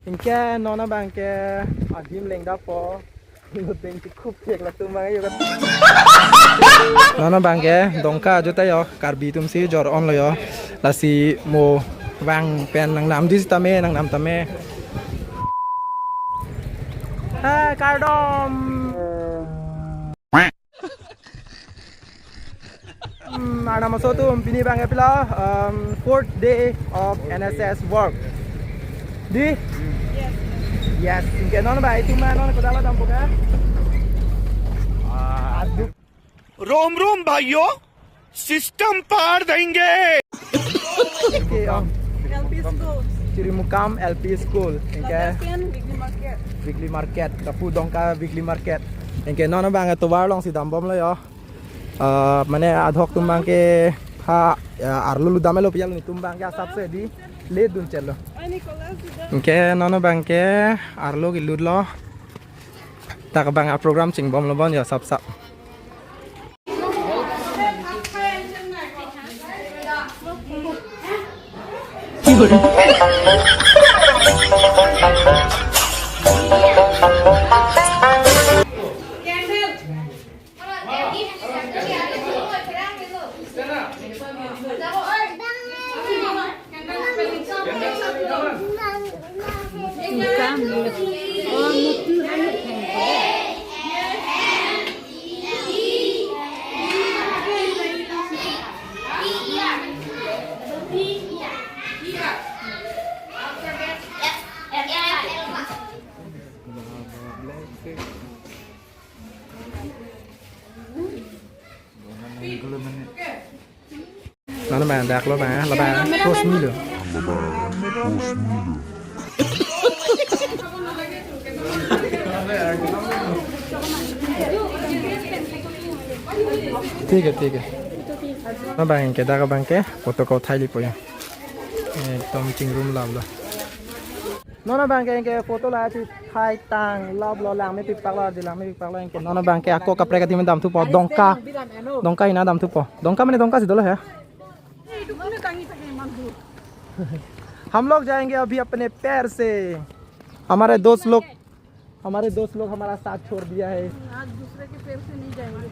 Inke nona bangke adim lengda po luteng cukup cek lah tuh bang yo nona bangke dongka aja yo karbi tum si jor on lo yo lasi mo bang pen nang nam dis tame nang nam tame hai kardom ada masuk tuh pini bang pila fourth day of NSS work di yes inke nona bang itu mana nona kota apa tampuk ya aduh रोम रोम भाइयों system पार देंगे LP school. Ciri Mukam LP School inke Lapian weekly weekly market. market tapu dongka weekly market inke nona bang itu war long si dambom lo yo mane adhok tumbang ke ha arlulu damelo pial ni tumbang ya sabse di le dun chelo Ay, Nicolas, inke nona bang ke arlo gilud lo tak bang a program sing bom lo bon ya sab sab nona bang dak lo bang la bang terus ni lo ठीक है ना bang ke daga bang ke foto ko thaili po ya ekdom chingrum lam lo nona bang ke foto la ti thai tang lob lo lang me pipak lo dilang me pipak lo ke nona bang ke ako kapre ka timam dam tu po dongka ina dam tu po dongka mane dongka si dolo है हम लोग जाएंगे अभी अपने पैर से हमारे दोस्त लोग हमारा साथ छोड़ दिया है आज दूसरे के पैर से नहीं जाएंगे।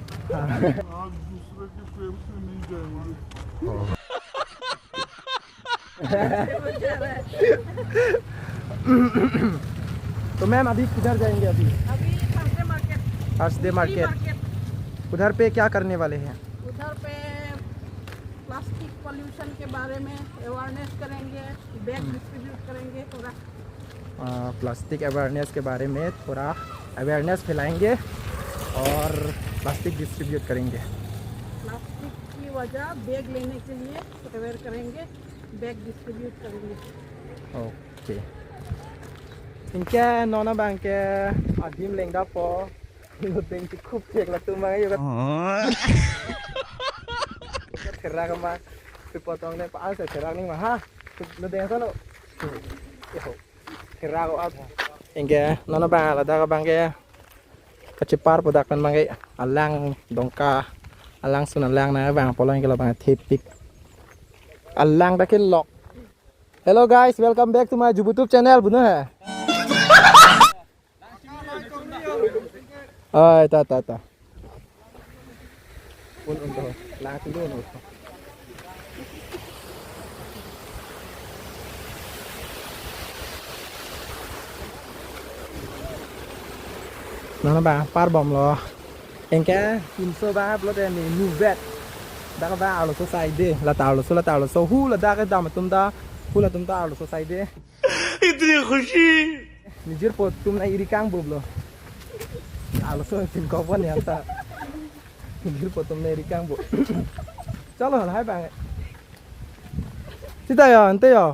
तो मैम अभी किधर जाएंगे अभी अभी थर्सडे मार्केट उधर पे क्या करने वाले हैं उधर पे प्लास्टिक पोल्यूशन के बारे में अवेयरनेस करेंगे, बैग डिस्ट्रीब्यूट करेंगे थोड़ा। प्लास्टिक अवेयरनेस के बारे में थोड़ा अवेयरनेस फैलाएंगे और प्लास्टिक डिस्ट्रीब्यूट करेंगे प्लास्टिक की वजह बैग लेने के लिए अवेयर करेंगे, बैग डिस्ट्रीब्यूट करेंगे। ओके इनके नोना बैंक के आदिम लेंदा पो लुतें खूब चेक लगतु मांगे यो खेरा कमा पिपतों ने पास से खेरा नहीं महा लुतें सलो खेरा को आप इनके नोना बैंक लदा का बैंक के kecepat podakan mangai alang dongka alang sunan alang na bang polong ke bang tipik alang takin lock. Hello guys, welcome back to my YouTube channel bunu hai ay ta un to lang tu no nó bà par bom lo em cái kim sơ ba lo đen này nu vet đã có vào là số sai đi là tàu là số hu là đã cái đầm mà tum ta hu là tum ta là số sai đi इतनी खुशी निजर pot tum na iri kang bob lo alo so tin ko bon ya ta निजर pot tum na iri kang bob chalo hai bạn chị ta ya ante ya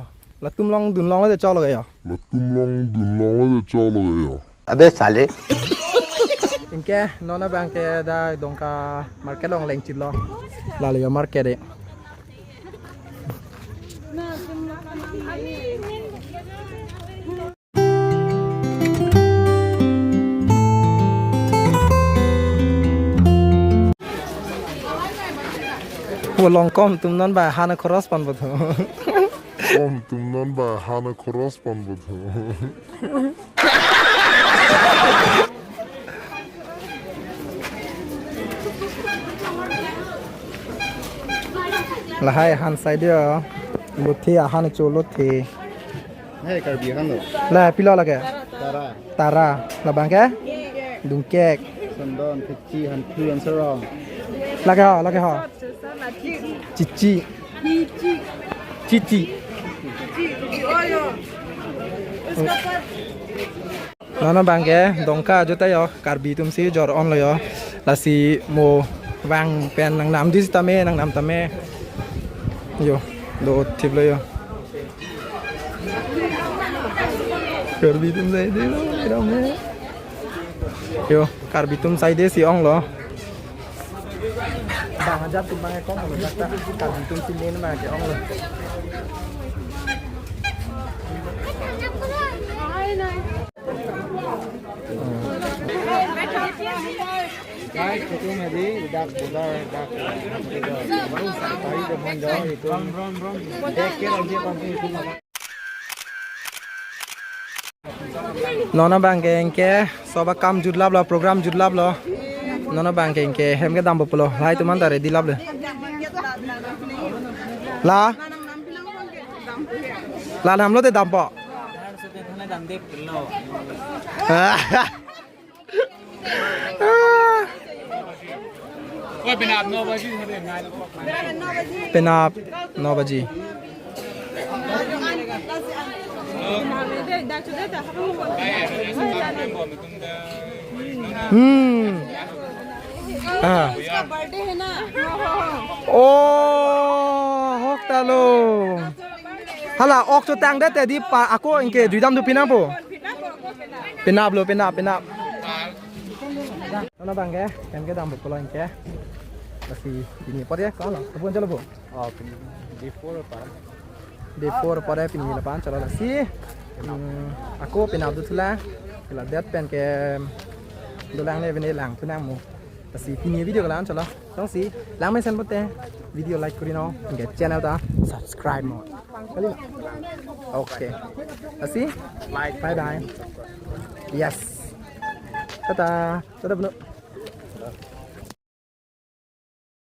là tum long dun long là cho lo ya अबे साले Inke nona bangke da dongka market long leng chilo lalu ya market deh long kom tum non ba hana cross pan boto Om tumnan ba hana correspond budu. là hai han sai dia một thi à han cho lót thi Hey, karbi hano. là pilo là kìa Tara. tara là bằng cái đúng kẹt Sandon kecci han tuan serong. là cái họ chi chi chi chi nó bằng cái đồng ca cho tay yo karbi tum si jor on lo yo là si mo vang pen nang nam dis tame nang nam tame yo do tip lo yo karbi tum sai de lo me yo karbi tum sai de si ong lo bang aja tum bang ekong lo kata karbi tum si men ma ke ong lo Baik, itu medi dak budar dak. Baru sampai ke monjo itu. Dekir aja pampu itu. nona bang ke engke soba kam judlab lo program judlab lo nona bang ke engke hem ke dam boplo lai tuman tare dilab le la la nam lo te dam po penap 9 baji इसका birthday है ना ô hok talo hala ok cho tang det di pa ako inke duidam du pinapo pinap lo pinap nó bằng cái em cái đầm bột lo inke masih ini pot ya kalau kebun chalo bu Oh, before apa? before pada pini lapan chalo la si aku pinap du thula la det pen ke dolang ne vene lang tunang mu masih pini video kalan chalo tong si lang mai sen bote video like kuri no inke channel ta subscribe mo kali okay masih like bye bye yes tata tata